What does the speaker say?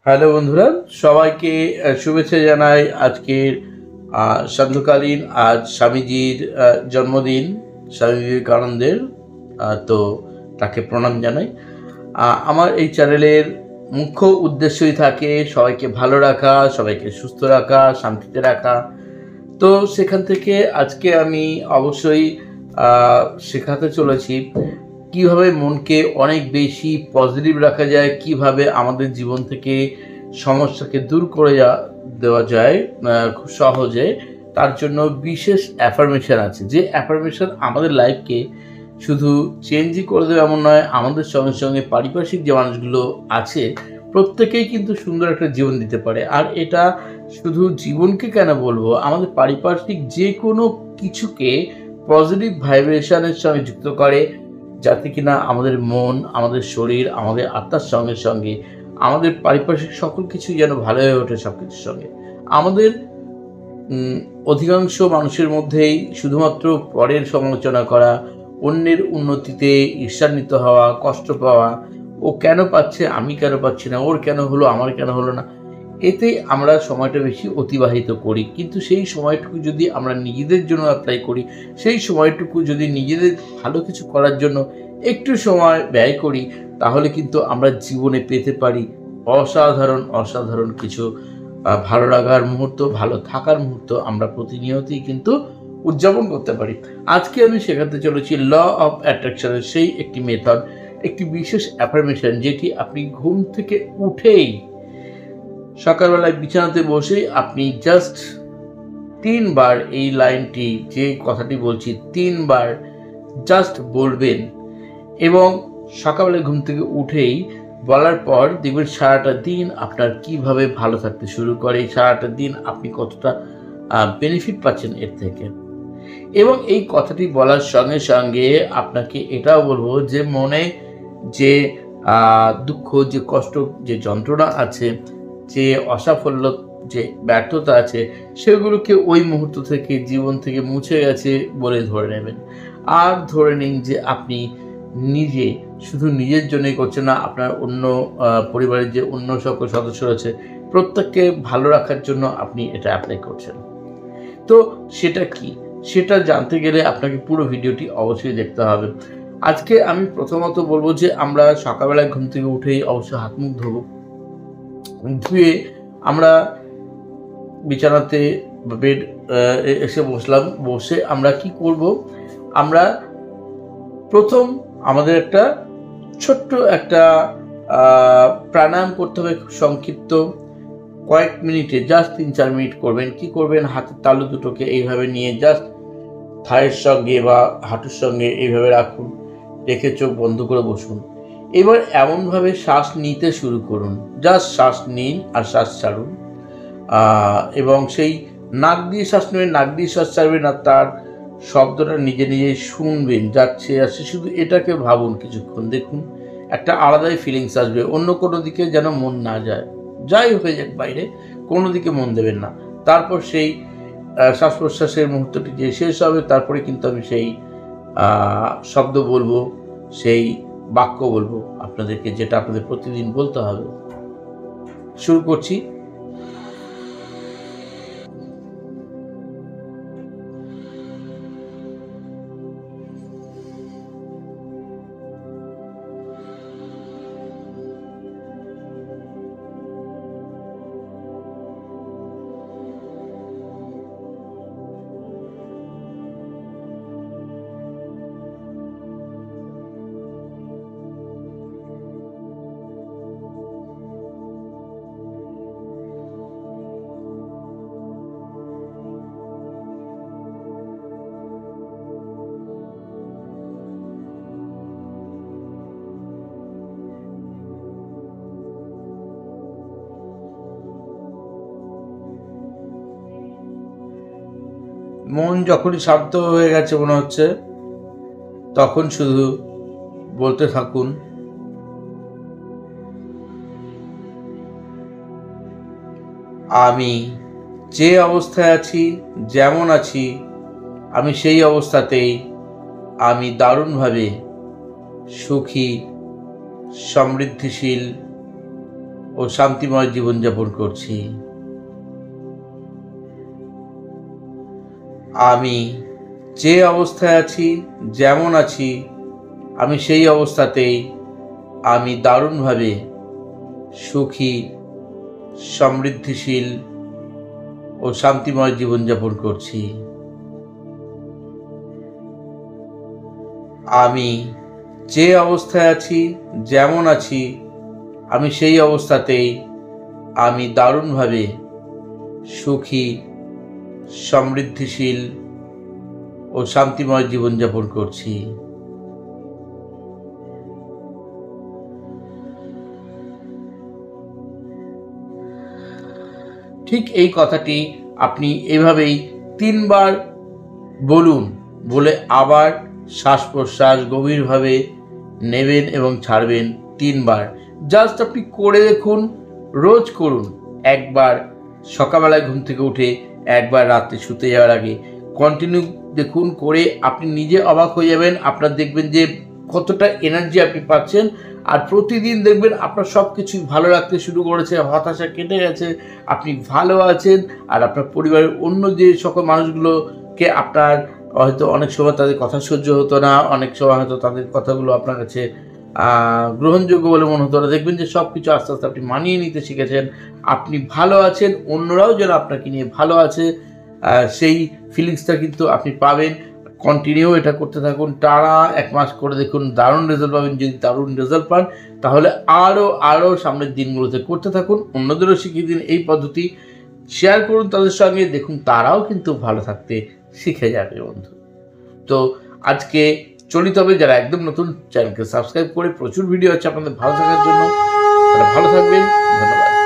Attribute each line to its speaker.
Speaker 1: Hello বন্ধুরা, সবাইকে শুভেচ্ছা জানাই। আজকের সান্ধ্যকালীন আজ স্বামীজির জন্মদিন, স্বামী বিবেকানন্দের। তো তাকে প্রণাম জানাই। আমার এই চ্যানেলের মুখ্য উদ্দেশ্যই থাকে সবাইকে ভালো রাখা, সবাইকে সুস্থ রাখা, শান্তিতে রাখা। তো সেখান থেকে আজকে আমি অবশ্যই শেখাতে চলেছি কিভাবে মনকে অনেক বেশি পজিটিভ রাখা যায়, কিভাবে আমাদের জীবন থেকে সমস্যাকে দূর করে দেওয়া যায় খুব সহজে। তার জন্য বিশেষ অ্যাফার্মেশন আছে, যে অ্যাফার্মেশন আমাদের লাইফকে শুধু চেঞ্জই করে দেবে এমন নয়, আমাদের সঙ্গে সঙ্গে পারিপার্শ্বিক যে মানুষগুলো আছে প্রত্যেকেই কিন্তু সুন্দর একটা জীবন দিতে পারে। আর এটা শুধু জীবনকে কেন বলবো, আমাদের পারিপার্শ্বিক যে কোনো কিছুকে পজিটিভ ভাইব্রেশনের সঙ্গে যুক্ত করে, যাতে কিনা আমাদের মন, আমাদের শরীর, আমাদের আত্মার সঙ্গে সঙ্গে আমাদের পারিপার্শ্বিক সকল কিছু যেন ভালো হয়ে ওঠে। সব কিছুর সঙ্গে আমাদের অধিকাংশ মানুষের মধ্যেই শুধুমাত্র পরের সমালোচনা করা, অন্যের উন্নতিতে ঈর্ষান্বিত হওয়া, কষ্ট পাওয়া, ও কেন পাচ্ছে আমি কেন পাচ্ছি না, ওর কেন হলো আমার কেন হলো না, এতেই আমরা সময়টা বেশি অতিবাহিত করি। কিন্তু সেই সময়টুকু যদি আমরা নিজেদের জন্য অ্যাপ্লাই করি, সেই সময়টুকু যদি নিজেদের ভালো কিছু করার জন্য একটু সময় ব্যয় করি, তাহলে কিন্তু আমরা জীবনে পেতে পারি অসাধারণ অসাধারণ কিছু ভালো লাগার মুহূর্ত, ভালো থাকার মুহূর্ত আমরা প্রতিনিয়তই কিন্তু উদযাপন করতে পারি। আজকে আমি শেখাতে চলেছি ল অফ অ্যাট্রাকশনের সেই একটি মেথড, একটি বিশেষ অ্যাফার্মেশন, যেটি আপনি ঘুম থেকে উঠেই সকালবেলায় বিছানাতে বসে আপনি জাস্ট 3 বার এই লাইনটি, যে কথাটি বলছি 3 বার জাস্ট বলবেন, এবং সকালবেলায় ঘুম থেকে উঠেই বলার পর দেখবেন সারাটা দিন আপনার কিভাবে ভালো থাকতে শুরু করে, সারাটা দিন আপনি কতটা বেনিফিট পাচ্ছেন এর থেকে। এবং এই কথাটি বলার সঙ্গে সঙ্গে আপনাকে এটাও বলবো যে মনে যে দুঃখ, যে কষ্ট, যে যন্ত্রণা আছে, যে অসাফল্য, যে ব্যর্থতা আছে, সেগুলোকে ওই মুহূর্ত থেকে, জীবন থেকে মুছে গেছে বলে ধরে নেবেন। আর ধরে নিন যে আপনি নিজে শুধু নিজের জন্যই করছেন না, আপনার অন্য পরিবারের যে অন্য সকল সদস্য আছে প্রত্যেককে ভালো রাখার জন্য আপনি এটা অ্যাপ্লাই করছেন। তো সেটা কি, সেটা জানতে গেলে আপনাকে পুরো ভিডিওটি অবশ্যই দেখতে হবে। আজকে আমি প্রথমত বলবো যে আমরা সকালবেলায় ঘুম থেকে উঠেই অবশ্যই হাত মুখ ধোবো। ধুয়ে আমরা বিছানাতে বেড এসে বসলাম। বসে আমরা কি করব, আমরা প্রথম আমাদের একটা ছোট্ট একটা প্রাণায়াম করতে হবে, খুব সংক্ষিপ্ত, কয়েক মিনিটে, জাস্ট 3-4 মিনিট করবেন। কি করবেন, হাতের তালু দুটোকে এইভাবে নিয়ে জাস্ট থায়ের সঙ্গে বা হাঁটুর সঙ্গে এইভাবে রাখুন, রেখে চোখ বন্ধ করে বসুন। এবার এমনভাবে শ্বাস নিতে শুরু করুন, জাস্ট শ্বাস নিন আর শ্বাস ছাড়ুন, এবং সেই নাক দিয়ে শ্বাস নেবেন, নাক দিয়ে শ্বাস ছাড়বেন, আর তার শব্দটা নিজে নিজে শুনবেন, যাচ্ছে আসছে, শুধু এটাকে ভাবুন কিছুক্ষণ। দেখুন একটা আলাদাই ফিলিংস আসবে, অন্য কোনো দিকে যেন মন না যায়, যাই হয়ে যাক বাইরে, কোনো দিকে মন দেবেন না। তারপর সেই শ্বাস প্রশ্বাসের মুহূর্তটি যে শেষ হবে, তারপরে কিন্তু আমি সেই শব্দ বলবো, সেই বাক্য বলবো আপনাদেরকে, যেটা আপনাদের প্রতিদিন বলতে হবে। শুরু করছি। মন যখনই শান্ত হয়ে গেছে মনে হচ্ছে, তখন শুধু বলতে থাকুন, আমি যে অবস্থায় আছি, যেমন আছি, আমি সেই অবস্থাতেই আমি দারুণভাবে সুখী, সমৃদ্ধিশীল ও শান্তিময় জীবনযাপন করছি। আমি যে অবস্থায় আছি, যেমন আছি, আমি সেই অবস্থাতেই আমি দারুণভাবে সুখী, সমৃদ্ধিশীল ও শান্তিময় জীবনযাপন করছি। আমি যে অবস্থায় আছি, যেমন আছি, আমি সেই অবস্থাতেই আমি দারুণভাবে সুখী, সমৃদ্ধিশীল ও শান্তিময় জীবনযাপন করছি। ঠিক এই কথাটি আপনি এভাবেই 3 বার বলুন, বলে আবার শ্বাস প্রশ্বাস গভীরভাবে নেবেন এবং ছাড়বেন 3 বার। জাস্ট আপনি করে দেখুন, রোজ করুন। একবার সকালবেলায় ঘুম থেকে উঠে, একবার রাত্রে শুতে যাওয়ার আগে কন্টিনিউ দেখুন করে আপনি নিজে অবাক হয়ে যাবেন। আপনার দেখবেন যে কতটা এনার্জি আপনি পাচ্ছেন, আর প্রতিদিন দেখবেন আপনার সব কিছুই ভালো লাগতে শুরু করেছে, হতাশা কেটে গেছে, আপনি ভালো আছেন। আর আপনার পরিবারের অন্য যে সকল মানুষগুলোকে আপনার হয়তো অনেক সময় তাদের কথা সহ্য হতো না, অনেক সময় হয়তো তাদের কথাগুলো আপনার কাছে গ্রহণযোগ্য বলে মনে হতো না, দেখবেন যে সব কিছু আস্তে আস্তে আপনি মানিয়ে নিতে শিখেছেন। আপনি ভালো আছেন, অন্যরাও যেন আপনাকে নিয়ে ভালো আছে, সেই ফিলিংসটা কিন্তু আপনি পাবেন। কন্টিনিউ এটা করতে থাকুন, টানা 1 মাস করে দেখুন, দারুণ রেজাল্ট পাবেন। যদি দারুণ রেজাল্ট পান তাহলে আরও সামনের দিনগুলোতে করতে থাকুন। অন্যদেরও শিখিয়ে দিন এই পদ্ধতি, শেয়ার করুন তাদের সঙ্গে, দেখুন তারাও কিন্তু ভালো থাকতে শিখে যাবে বন্ধু। তো আজকে চলি তবে, যারা একদম নতুন চ্যানেলকে সাবস্ক্রাইব করে, প্রচুর ভিডিও আছে আপনাদের ভালো থাকার জন্য, তারা ভালো থাকবেন। ধন্যবাদ।